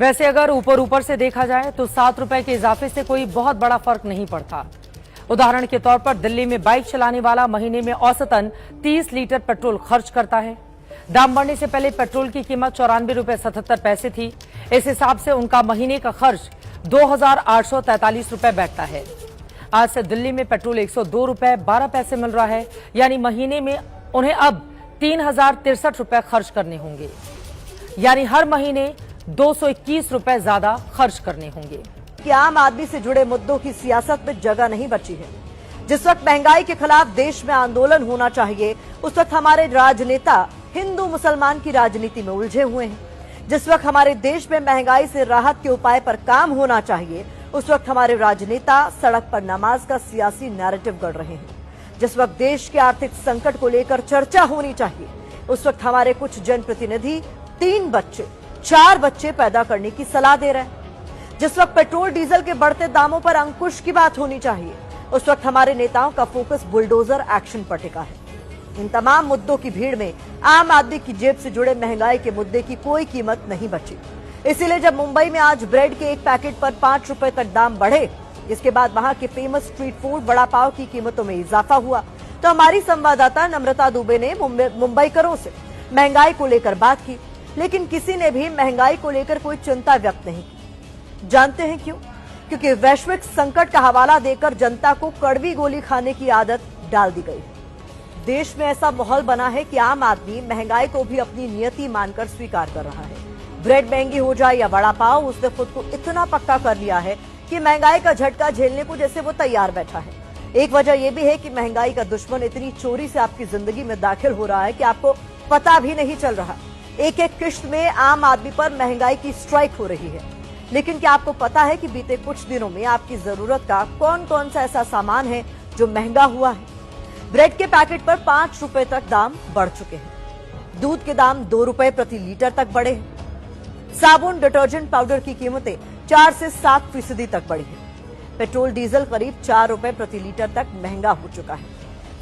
वैसे अगर ऊपर ऊपर से देखा जाए तो 7 रुपए के इजाफे से कोई बहुत बड़ा फर्क नहीं पड़ता। उदाहरण के तौर पर दिल्ली में बाइक चलाने वाला महीने में औसतन 30 लीटर पेट्रोल खर्च करता है। दाम बढ़ने से पहले पेट्रोल की कीमत 94 रुपए 77 पैसे थी। इस हिसाब से उनका महीने का खर्च 2,843 रुपए बैठता है। आज से दिल्ली में पेट्रोल 102 रुपए 12 पैसे मिल रहा है, यानी महीने में उन्हें अब 3,063 रुपए खर्च करने होंगे, यानी हर महीने 221 रुपए ज्यादा खर्च करने होंगे। कि आम आदमी से जुड़े मुद्दों की सियासत में जगह नहीं बची है। जिस वक्त महंगाई के खिलाफ देश में आंदोलन होना चाहिए, उस वक्त हमारे राजनेता हिंदू मुसलमान की राजनीति में उलझे हुए हैं। जिस वक्त हमारे देश में महंगाई से राहत के उपाय पर काम होना चाहिए, उस वक्त हमारे राजनेता सड़क पर नमाज का सियासी नैरेटिव गढ़ रहे हैं। जिस वक्त देश के आर्थिक संकट को लेकर चर्चा होनी चाहिए, उस वक्त हमारे कुछ जनप्रतिनिधि 3 बच्चे 4 बच्चे पैदा करने की सलाह दे रहे हैं। जिस वक्त पेट्रोल डीजल के बढ़ते दामों पर अंकुश की बात होनी चाहिए, उस वक्त हमारे नेताओं का फोकस बुलडोजर एक्शन पर टिका है। इन तमाम मुद्दों की भीड़ में आम आदमी की जेब से जुड़े महंगाई के मुद्दे की कोई कीमत नहीं बची। इसीलिए जब मुंबई में आज ब्रेड के एक पैकेट पर 5 रुपए तक दाम बढ़े, इसके बाद वहां के famous street food vada pav की कीमतों में इजाफा हुआ, तो हमारी संवाददाता नम्रता दुबे ने मुंबईकरों से महंगाई को लेकर बात की, लेकिन किसी ने भी महंगाई को लेकर कोई चिंता व्यक्त नहीं की। जानते हैं क्यों? क्योंकि वैश्विक संकट का हवाला देकर जनता को कड़वी गोली खाने की आदत डाल दी गई है। देश में ऐसा माहौल बना है कि आम आदमी महंगाई को भी अपनी नियति मानकर स्वीकार कर रहा है। ब्रेड महंगी हो जाए या वड़ा पाव, उसने खुद को इतना पक्का कर लिया है कि महंगाई का झटका झेलने को जैसे वो तैयार बैठा है। एक वजह यह भी है कि महंगाई का दुश्मन इतनी चोरी से आपकी जिंदगी में दाखिल हो रहा है कि आपको पता भी नहीं चल रहा। एक एक किश्त में आम आदमी पर महंगाई की स्ट्राइक हो रही है। लेकिन क्या आपको पता है कि बीते कुछ दिनों में आपकी जरूरत का कौन कौन सा ऐसा सामान है जो महंगा हुआ है? ब्रेड के पैकेट पर 5 रुपए तक दाम बढ़ चुके हैं। दूध के दाम 2 रुपए प्रति लीटर तक बढ़े हैं। साबुन, डिटर्जेंट पाउडर की कीमतें 4 से 7% तक बढ़ी है। पेट्रोल डीजल करीब 4 रुपए प्रति लीटर तक महंगा हो चुका है।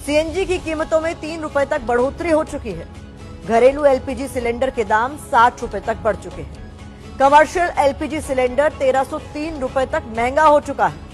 सीएनजी की कीमतों में 3 रुपए तक बढ़ोतरी हो चुकी है। घरेलू एलपीजी सिलेंडर के दाम 60 रुपए तक बढ़ चुके हैं। कमर्शियल एलपीजी सिलेंडर 1303 रुपए तक महंगा हो चुका है।